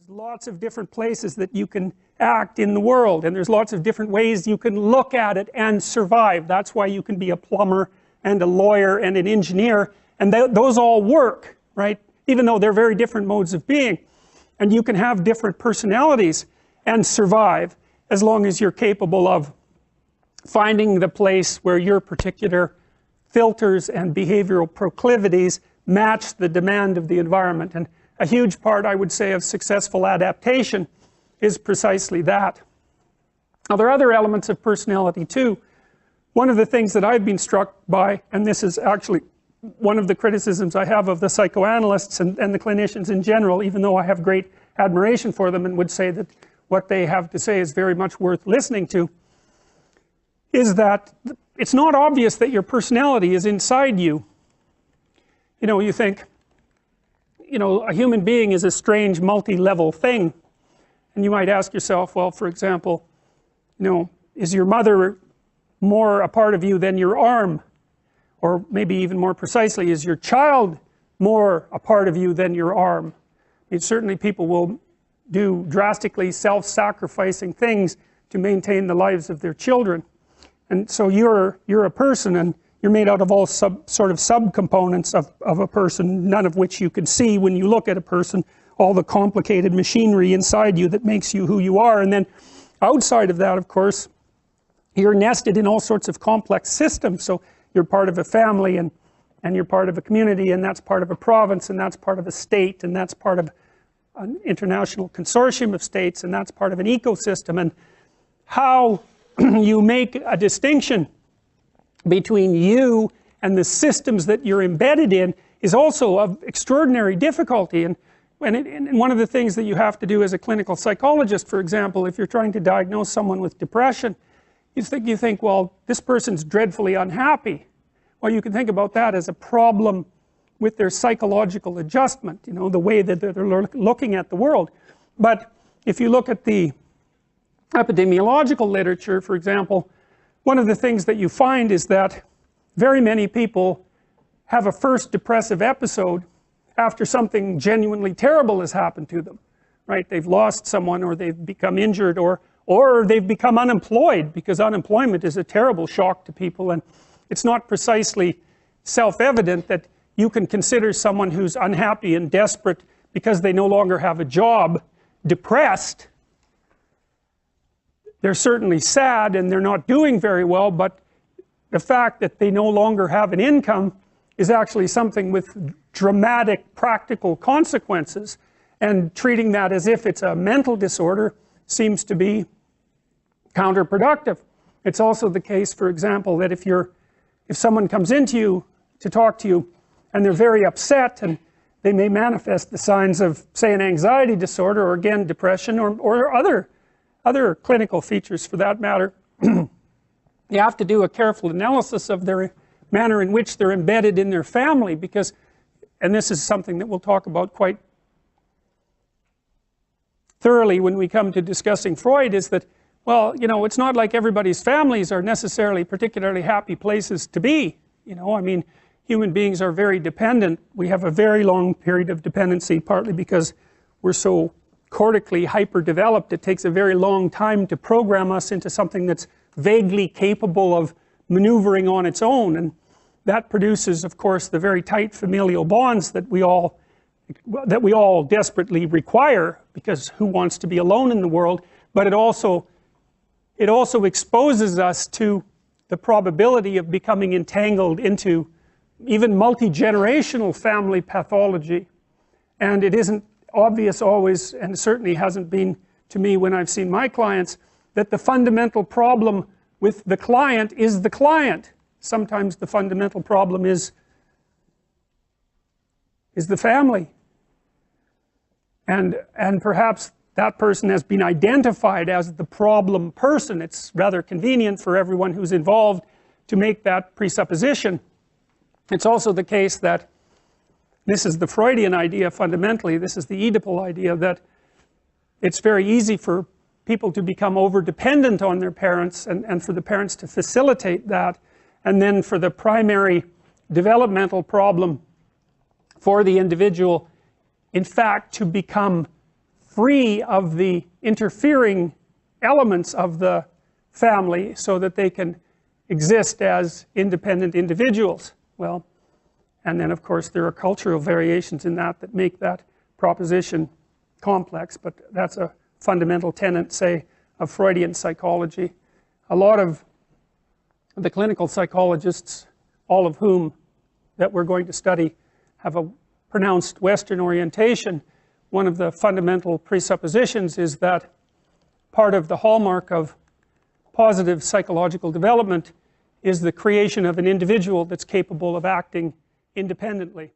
There's lots of different places that you can act in the world, and there's lots of different ways you can look at it and survive. That's why you can be a plumber and a lawyer and an engineer, and those all work, right? Even though they're very different modes of being. And you can have different personalities and survive as long as you're capable of finding the place where your particular filters and behavioral proclivities match the demand of the environment. And a huge part, I would say, of successful adaptation is precisely that. Now, there are other elements of personality too. One of the things that I've been struck by, and this is actually one of the criticisms I have of the psychoanalysts and the clinicians in general, even though I have great admiration for them and would say that what they have to say is very much worth listening to, is that it's not obvious that your personality is inside you. You know, you think, you know, a human being is a strange multi-level thing, and you might ask yourself, well, for example, you know, is your mother more a part of you than your arm? Or maybe even more precisely, is your child more a part of you than your arm? I mean, certainly people will do drastically self-sacrificing things to maintain the lives of their children. And so you're a person, and you're made out of all sort of subcomponents of a person, none of which you can see when you look at a person, all the complicated machinery inside you that makes you who you are. And then outside of that, of course, you're nested in all sorts of complex systems. So you're part of a family, and you're part of a community, and that's part of a province, and that's part of a state, and that's part of an international consortium of states, and that's part of an ecosystem. And how you make a distinction between you and the systems that you're embedded in is also of extraordinary difficulty. And one of the things that you have to do as a clinical psychologist, for example, if you're trying to diagnose someone with depression, you think, well, this person's dreadfully unhappy. Well, you can think about that as a problem with their psychological adjustment, you know, the way that they're looking at the world. But if you look at the epidemiological literature, for example, one of the things that you find is that very many people have a first depressive episode after something genuinely terrible has happened to them, right? They've lost someone, or they've become injured, or they've become unemployed, because unemployment is a terrible shock to people. And it's not precisely self-evident that you can consider someone who's unhappy and desperate because they no longer have a job depressed. They're certainly sad and they're not doing very well, but the fact that they no longer have an income is actually something with dramatic practical consequences, and treating that as if it's a mental disorder seems to be counterproductive. It's also the case, for example, that if someone comes into you to talk to you and they're very upset, and they may manifest the signs of, say, an anxiety disorder, or again depression, or other clinical features for that matter, you have to do a careful analysis of their manner in which they're embedded in their family, because, and this is something that we'll talk about quite thoroughly when we come to discussing Freud, is that, well, you know, it's not like everybody's families are necessarily particularly happy places to be. You know, I mean, human beings are very dependent. We have a very long period of dependency, partly because we're so cortically hyper-developed. It takes a very long time to program us into something that's vaguely capable of maneuvering on its own, and that produces, of course, the very tight familial bonds that we all desperately require, because who wants to be alone in the world? But it also exposes us to the probability of becoming entangled into even multi-generational family pathology. And it isn't obvious always, and certainly hasn't been to me when I've seen my clients, that the fundamental problem with the client is the client. Sometimes the fundamental problem is the family. And perhaps that person has been identified as the problem person. It's rather convenient for everyone who's involved to make that presupposition. It's also the case that, this is the Freudian idea fundamentally, this is the Oedipal idea, that it's very easy for people to become over-dependent on their parents, and for the parents to facilitate that, and then for the primary developmental problem for the individual, in fact, to become free of the interfering elements of the family so that they can exist as independent individuals. Well, and then of course there are cultural variations in that that make that proposition complex, but that's a fundamental tenet, say, of Freudian psychology. A lot of the clinical psychologists, all of whom that we're going to study, have a pronounced Western orientation. One of the fundamental presuppositions is that part of the hallmark of positive psychological development is the creation of an individual that's capable of acting independently.